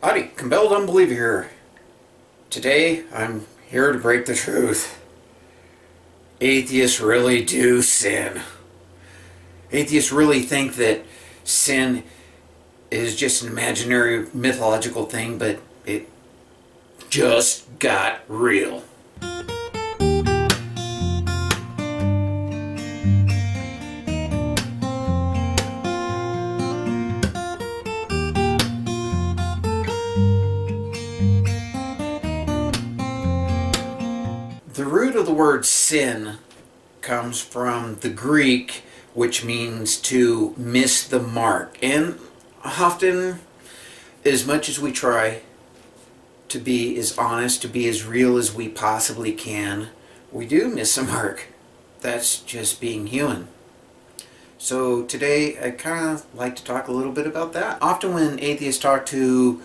Howdy, compelled unbeliever here. Today, I'm here to break the truth. Atheists really do sin. Atheists really think that sin is just an imaginary mythological thing, but it just got real. The root of the word sin comes from the Greek, which means to miss the mark. And often, as much as we try to be as honest, to be as real as we possibly can, we do miss the mark. That's just being human. So today, I kind of like to talk a little bit about that. Often when atheists talk to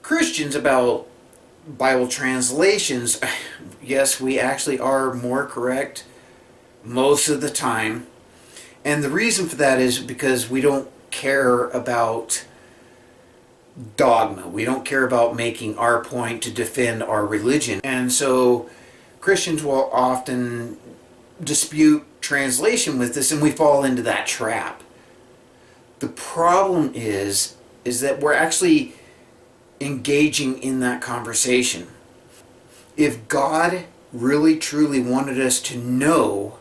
Christians about Bible translations, yes, we actually are more correct most of the time. And the reason for that is because we don't care about dogma. We don't care about making our point to defend our religion. And so Christians will often dispute translation with us, and we fall into that trap. The problem is that we're actually engaging in that conversation. If God really truly wanted us to know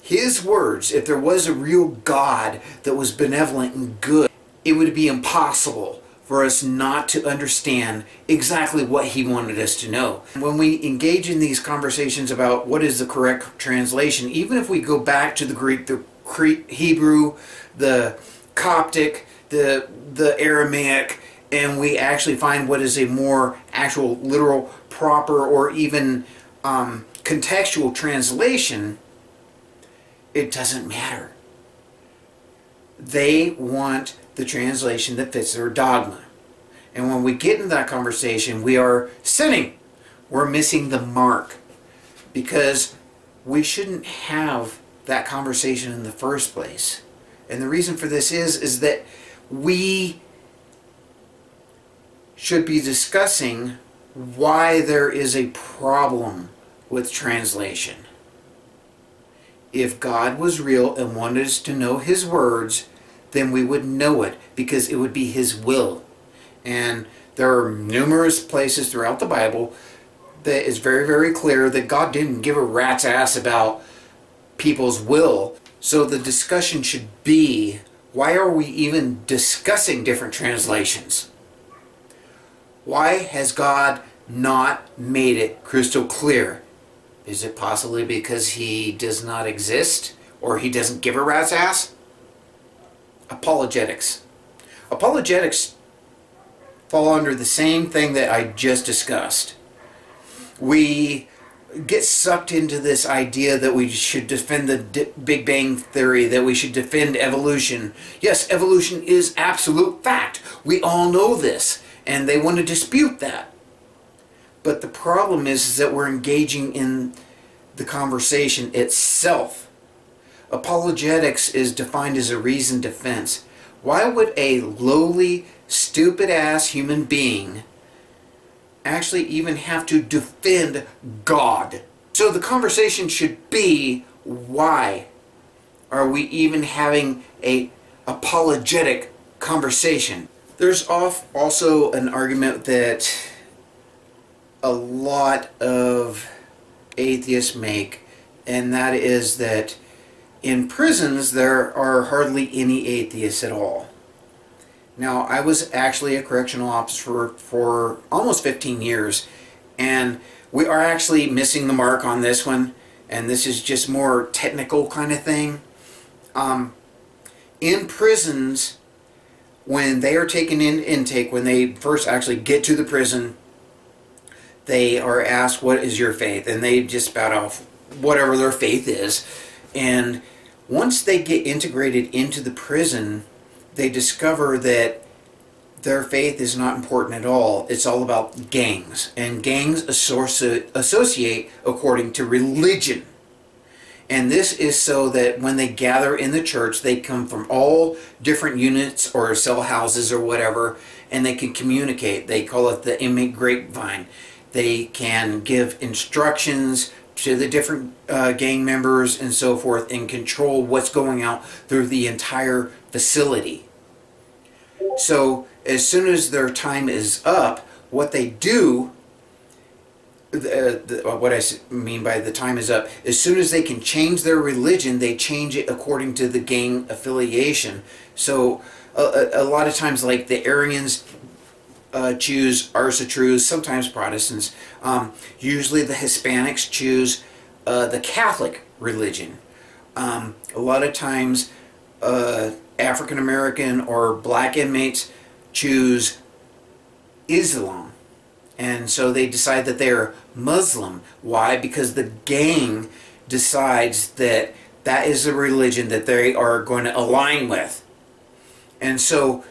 His words, if there was a real God that was benevolent and good, it would be impossible for us not to understand exactly what He wanted us to know. When we engage in these conversations about what is the correct translation, even if we go back to the Greek, the Hebrew, the Coptic, the Aramaic, and we actually find what is a more actual, literal, proper, or even contextual translation, it doesn't matter. They want the translation that fits their dogma. And when we get into that conversation, we are sinning. We're missing the mark. Because we shouldn't have that conversation in the first place. And the reason for this is that we should be discussing why there is a problem with translation. If God was real and wanted us to know His words, then we would know it because it would be His will. And there are numerous places throughout the Bible that is very, very clear that God didn't give a rat's ass about people's will. So the discussion should be, why are we even discussing different translations? Why has God not made it crystal clear? Is it possibly because He does not exist? Or He doesn't give a rat's ass? Apologetics. Apologetics fall under the same thing that I just discussed. We get sucked into this idea that we should defend the Big Bang Theory, that we should defend evolution. Yes, evolution is absolute fact. We all know this. And they want to dispute that. But the problem is that we're engaging in the conversation itself. Apologetics is defined as a reasoned defense. Why would a lowly, stupid-ass human being actually even have to defend God? So the conversation should be, why are we even having a apologetic conversation? There's also an argument that a lot of atheists make, and that is that in prisons there are hardly any atheists at all. Now, I was actually a correctional officer for almost 15 years, and we are actually missing the mark on this one, and this is just more technical kind of thing. In prisons, when they are taken in intake, when they first actually get to the prison, they are asked, what is your faith? And they just spout off whatever their faith is. And once they get integrated into the prison, they discover that their faith is not important at all. It's all about gangs. And gangs associate according to religion. And this is so that when they gather in the church, they come from all different units or cell houses or whatever, and they can communicate. They call it the inmate grapevine. They can give instructions to the different gang members and so forth, and control what's going out through the entire facility. So as soon as their time is up, what they do, what I mean by the time is up, as soon as they can change their religion, they change it according to the gang affiliation. So a lot of times, like the Arians choose Ars Truth, sometimes Protestants. Usually the Hispanics choose the Catholic religion. A lot of times African American or black inmates choose Islam. And so they decide that they're Muslim. Why? Because the gang decides that that is the religion that they are going to align with. And so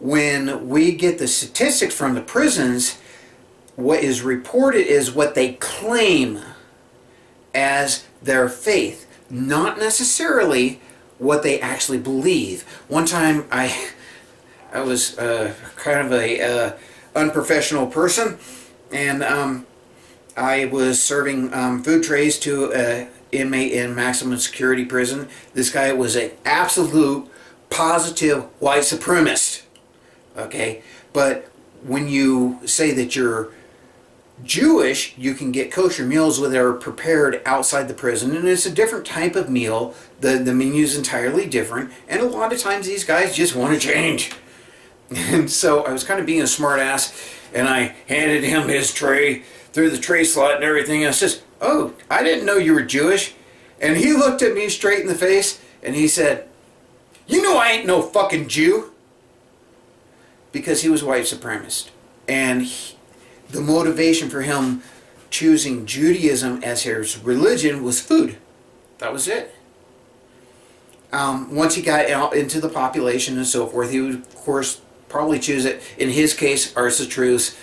when we get the statistics from the prisons, what is reported is what they claim as their faith, not necessarily what they actually believe. One time I was kind of a unprofessional person, and I was serving food trays to an inmate in maximum security prison. This guy was an absolute positive white supremacist. Okay, but when you say that you're Jewish, you can get kosher meals that are prepared outside the prison, and it's a different type of meal. The menu is entirely different, and a lot of times these guys just want to change. And so I was kind of being a smart ass, and I handed him his tray through the tray slot and everything. I says, "Oh, I didn't know you were Jewish." And he looked at me straight in the face, and he said, "You know I ain't no fucking Jew." Because he was white supremacist. And the motivation for him choosing Judaism as his religion was food. That was it. Once he got out into the population and so forth, he would, of course, probably choose it. In his case, Ars Truth,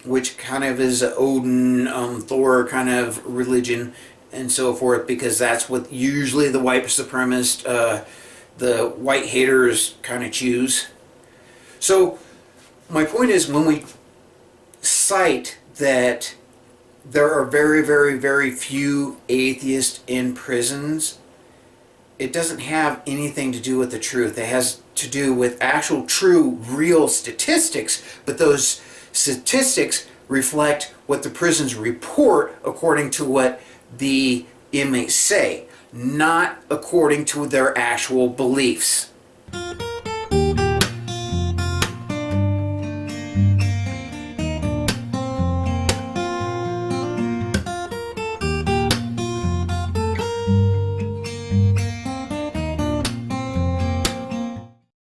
which kind of is an Odin, Thor kind of religion and so forth, because that's what usually the white supremacist, the white haters kind of choose. So my point is, when we cite that there are very, very, very few atheists in prisons, it doesn't have anything to do with the truth. It has to do with actual, true, real statistics, but those statistics reflect what the prisons report according to what the inmates say, not according to their actual beliefs.